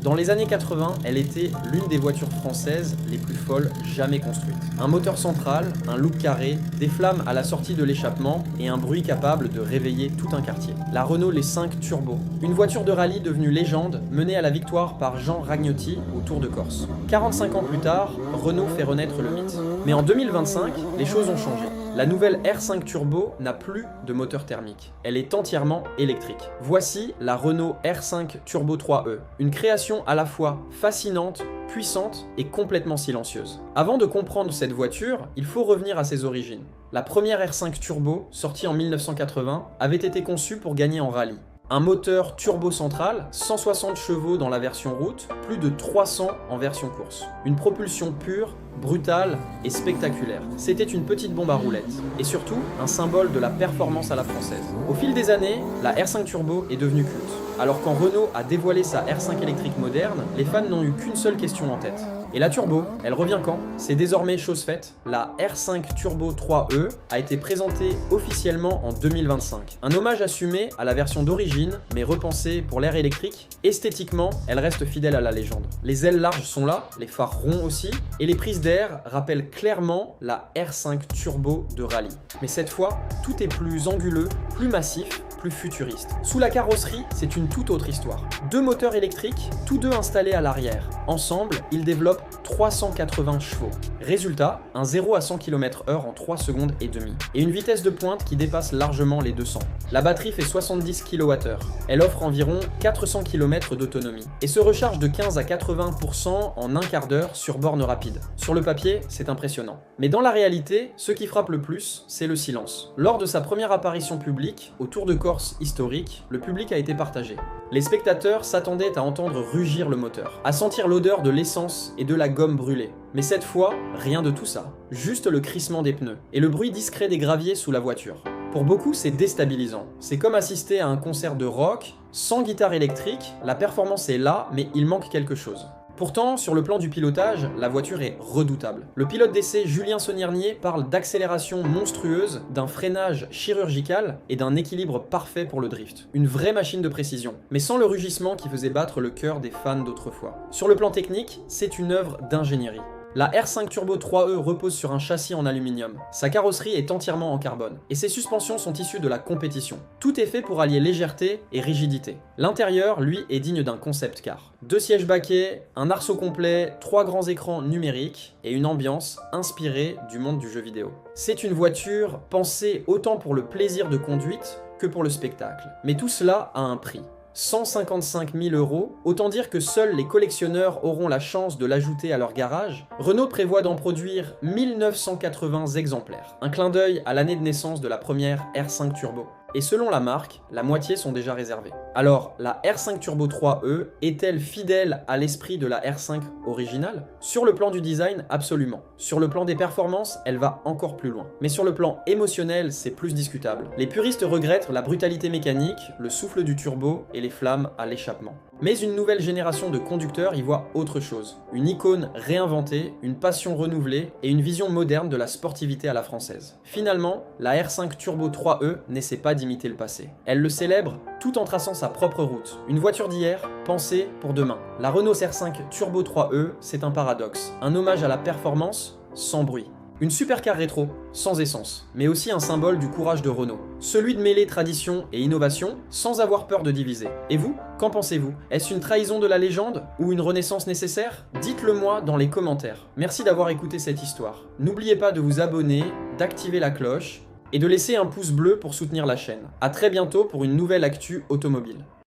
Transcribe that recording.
Dans les années 80, elle était l'une des voitures françaises les plus folles jamais construites. Un moteur central, un look carré, des flammes à la sortie de l'échappement et un bruit capable de réveiller tout un quartier. La Renault Les 5 Turbo, une voiture de rallye devenue légende, menée à la victoire par Jean Ragnotti au Tour de Corse. 45 ans plus tard, Renault fait renaître le mythe. Mais en 2025, les choses ont changé. La nouvelle R5 Turbo n'a plus de moteur thermique. Elle est entièrement électrique. Voici la Renault R5 Turbo 3E, une création à la fois fascinante, puissante et complètement silencieuse. Avant de comprendre cette voiture, il faut revenir à ses origines. La première R5 Turbo, sortie en 1980, avait été conçue pour gagner en rallye. Un moteur turbo central, 160 chevaux dans la version route, plus de 300 en version course. Une propulsion pure, brutale et spectaculaire. C'était une petite bombe à roulettes. Et surtout, un symbole de la performance à la française. Au fil des années, la R5 Turbo est devenue culte. Alors quand Renault a dévoilé sa R5 électrique moderne, les fans n'ont eu qu'une seule question en tête. Et la Turbo, elle revient quand? C'est désormais chose faite. La R5 Turbo 3E a été présentée officiellement en 2025. Un hommage assumé à la version d'origine, mais repensée pour l'ère électrique. Esthétiquement, elle reste fidèle à la légende. Les ailes larges sont là, les phares ronds aussi, et les prises d'air rappellent clairement la R5 Turbo de rallye. Mais cette fois, tout est plus anguleux, plus massif, plus futuriste. Sous la carrosserie, c'est une toute autre histoire. Deux moteurs électriques, tous deux installés à l'arrière. Ensemble, ils développent 380 chevaux. Résultat, un 0 à 100 km/h en 3 secondes et demie. Et une vitesse de pointe qui dépasse largement les 200. La batterie fait 70 kWh. Elle offre environ 400 km d'autonomie. Et se recharge de 15 à 80% en un quart d'heure sur borne rapide. Sur le papier, c'est impressionnant. Mais dans la réalité, ce qui frappe le plus, c'est le silence. Lors de sa première apparition publique, au Tour de Corse historique, le public a été partagé. Les spectateurs s'attendaient à entendre rugir le moteur, à sentir l'odeur de l'essence et de la gomme brûlée. Mais cette fois, rien de tout ça. Juste le crissement des pneus et le bruit discret des graviers sous la voiture. Pour beaucoup, c'est déstabilisant. C'est comme assister à un concert de rock, sans guitare électrique, la performance est là, mais il manque quelque chose. Pourtant, sur le plan du pilotage, la voiture est redoutable. Le pilote d'essai Julien Soniernier parle d'accélération monstrueuse, d'un freinage chirurgical et d'un équilibre parfait pour le drift. Une vraie machine de précision, mais sans le rugissement qui faisait battre le cœur des fans d'autrefois. Sur le plan technique, c'est une œuvre d'ingénierie. La R5 Turbo 3E repose sur un châssis en aluminium. Sa carrosserie est entièrement en carbone. Et ses suspensions sont issues de la compétition. Tout est fait pour allier légèreté et rigidité. L'intérieur, lui, est digne d'un concept car. 2 sièges baquets, un arceau complet, 3 grands écrans numériques et une ambiance inspirée du monde du jeu vidéo. C'est une voiture pensée autant pour le plaisir de conduite que pour le spectacle. Mais tout cela a un prix. 155 000 €, autant dire que seuls les collectionneurs auront la chance de l'ajouter à leur garage. Renault prévoit d'en produire 1980 exemplaires. Un clin d'œil à l'année de naissance de la première R5 Turbo. Et selon la marque, la moitié sont déjà réservées. Alors, la R5 Turbo 3E est-elle fidèle à l'esprit de la R5 originale? Sur le plan du design, absolument. Sur le plan des performances, elle va encore plus loin. Mais sur le plan émotionnel, c'est plus discutable. Les puristes regrettent la brutalité mécanique, le souffle du turbo et les flammes à l'échappement. Mais une nouvelle génération de conducteurs y voit autre chose. Une icône réinventée, une passion renouvelée et une vision moderne de la sportivité à la française. Finalement, la R5 Turbo 3E n'essaie pas d'imiter le passé. Elle le célèbre tout en traçant sa propre route. Une voiture d'hier, pensée pour demain. La Renault R5 Turbo 3E, c'est un paradoxe. Un hommage à la performance sans bruit. Une supercar rétro, sans essence, mais aussi un symbole du courage de Renault. Celui de mêler tradition et innovation sans avoir peur de diviser. Et vous, qu'en pensez-vous? Est-ce une trahison de la légende ou une renaissance nécessaire? Dites-le moi dans les commentaires. Merci d'avoir écouté cette histoire. N'oubliez pas de vous abonner, d'activer la cloche et de laisser un pouce bleu pour soutenir la chaîne. A très bientôt pour une nouvelle actu automobile.